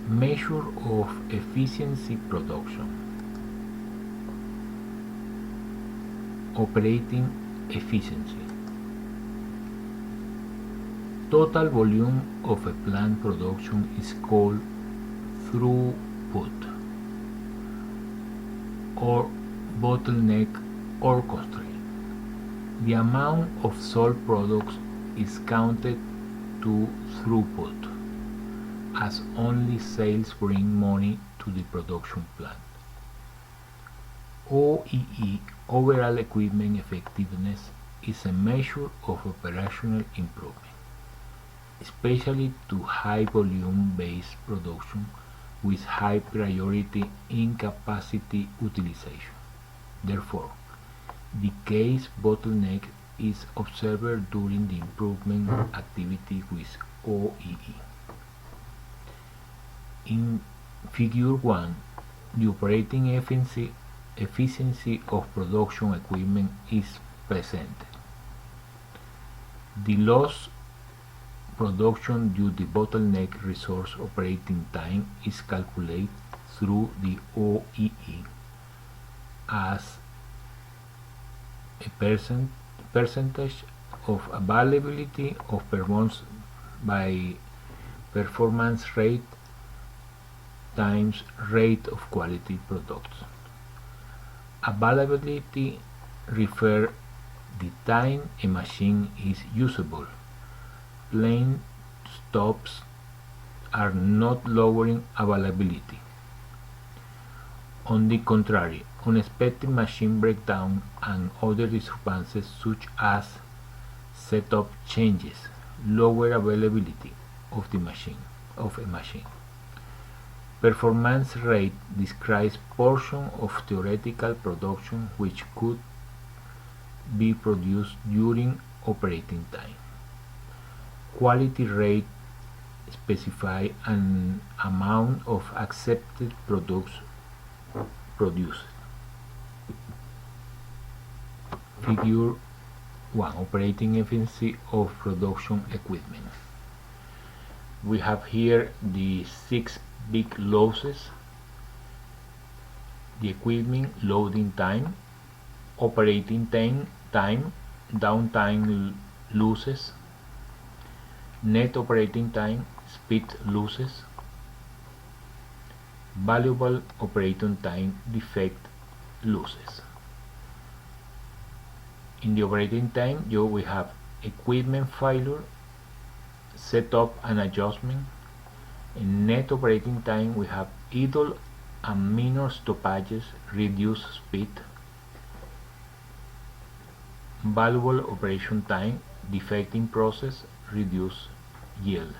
Measure of efficiency production. Operating efficiency. Total volume of a plant production is called throughput, or bottleneck or constraint. The amount of sold products is counted to throughput, as only sales bring money to the production plant. OEE, overall equipment effectiveness, is a measure of operational improvement, especially to high volume based production with high priority in capacity utilization. Therefore, the case bottleneck is observed during the improvement activity with OEE. In Figure 1, the operating efficiency of production equipment is presented. The lost production due to bottleneck resource operating time is calculated through the OEE as a percentage of availability of performance by performance rate times rate of quality products. Availability refers the time a machine is usable. Plain stops are not lowering availability. On the contrary, unexpected machine breakdown and other disturbances such as setup changes lower availability of a machine. Performance rate describes portion of theoretical production which could be produced during operating time. Quality rate specifies an amount of accepted products produced. Figure 1. Operating efficiency of production equipment. We have here the 6 big losses: the equipment loading time, operating time, downtime losses, net operating time, speed losses, valuable operating time, defect losses. In the operating time, we have equipment failure, setup and adjustment. In net operating time, we have idle and minor stoppages, reduced speed. Valuable operation time, defect in process, reduced yield.